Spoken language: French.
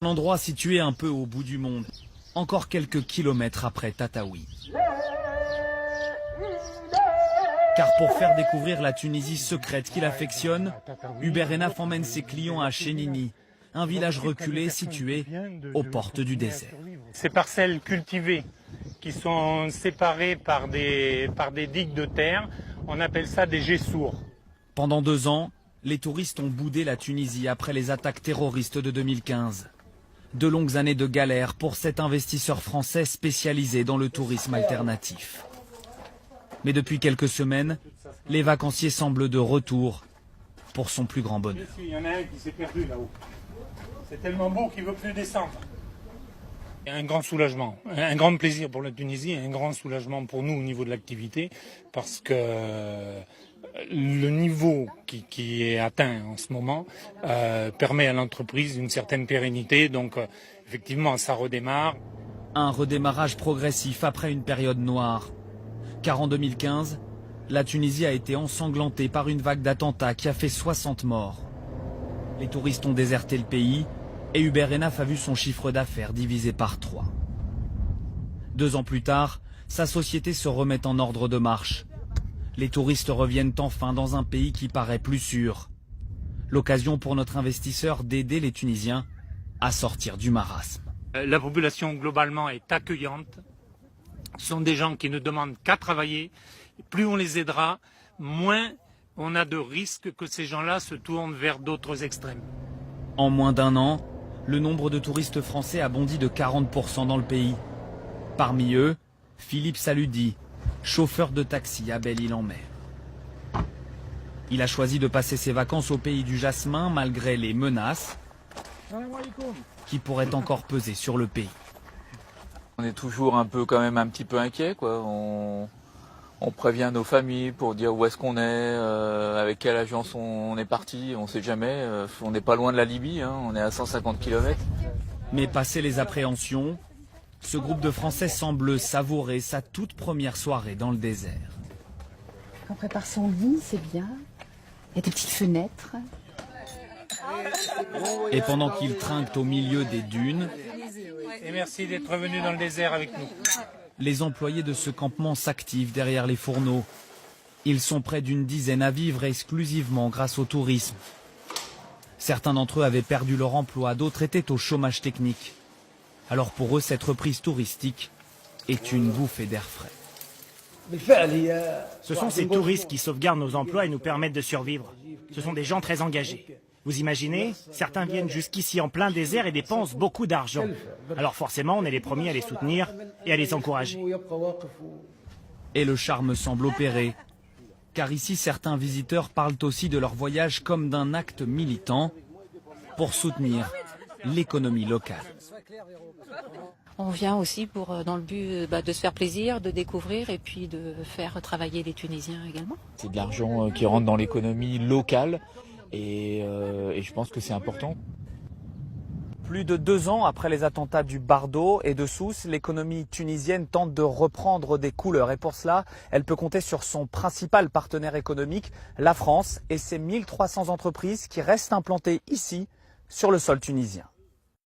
Un endroit situé un peu au bout du monde, encore quelques kilomètres après Tataoui. Car pour faire découvrir la Tunisie secrète qu'il affectionne, Hubert Ennaf emmène ses clients à Chénini, un village reculé situé aux portes du désert. Ces parcelles cultivées qui sont séparées par des digues de terre, on appelle ça des gessours. Pendant 2 ans, les touristes ont boudé la Tunisie après les attaques terroristes de 2015. 2 longues années de galère pour cet investisseur français spécialisé dans le tourisme alternatif. Mais depuis quelques semaines, les vacanciers semblent de retour pour son plus grand bonheur. Il y en a un qui s'est perdu là-haut. C'est tellement beau qu'il ne veut plus descendre. Un grand soulagement, un grand plaisir pour la Tunisie, un grand soulagement pour nous au niveau de l'activité, parce que le niveau qui est atteint en ce moment permet à l'entreprise une certaine pérennité. Donc effectivement, ça redémarre. Un redémarrage progressif après une période noire. Car en 2015, la Tunisie a été ensanglantée par une vague d'attentats qui a fait 60 morts. Les touristes ont déserté le pays et Hubert Ennaf a vu son chiffre d'affaires divisé par 3. 2 ans plus tard, sa société se remet en ordre de marche. Les touristes reviennent enfin dans un pays qui paraît plus sûr. L'occasion pour notre investisseur d'aider les Tunisiens à sortir du marasme. La population globalement est accueillante. Ce sont des gens qui ne demandent qu'à travailler. Plus on les aidera, moins on a de risques que ces gens-là se tournent vers d'autres extrêmes. En moins d'1 an, le nombre de touristes français a bondi de 40% dans le pays. Parmi eux, Philippe Saludi, chauffeur de taxi à Belle-Île-en-Mer. Il a choisi de passer ses vacances au pays du jasmin malgré les menaces qui pourraient encore peser sur le pays. On est toujours un petit peu inquiet, quoi. On prévient nos familles pour dire où est-ce qu'on est, avec quelle agence on est parti, on ne sait jamais. On n'est pas loin de la Libye, hein, on est à 150 km. Mais passé les appréhensions, ce groupe de Français semble savourer sa toute première soirée dans le désert. On prépare son lit, c'est bien. Il y a des petites fenêtres. Et pendant qu'ils trinquent au milieu des dunes, Et merci d'être venu dans le désert avec nous. les employés de ce campement s'activent derrière les fourneaux. Ils sont près d'une dizaine à vivre exclusivement grâce au tourisme. Certains d'entre eux avaient perdu leur emploi, d'autres étaient au chômage technique. Alors pour eux, cette reprise touristique est une bouffée d'air frais. Ce sont ces touristes qui sauvegardent nos emplois et nous permettent de survivre. Ce sont des gens très engagés. Vous imaginez, certains viennent jusqu'ici en plein désert et dépensent beaucoup d'argent. Alors forcément, on est les premiers à les soutenir et à les encourager. Et le charme semble opérer. Car ici, certains visiteurs parlent aussi de leur voyage comme d'un acte militant pour soutenir l'économie locale. On vient aussi dans le but de se faire plaisir, de découvrir et puis de faire travailler les Tunisiens également. C'est de l'argent qui rentre dans l'économie locale et je pense que c'est important. Plus de 2 ans après les attentats du Bardo et de Sousse, l'économie tunisienne tente de reprendre des couleurs. Et pour cela, elle peut compter sur son principal partenaire économique, la France, et ses 1300 entreprises qui restent implantées ici, sur le sol tunisien.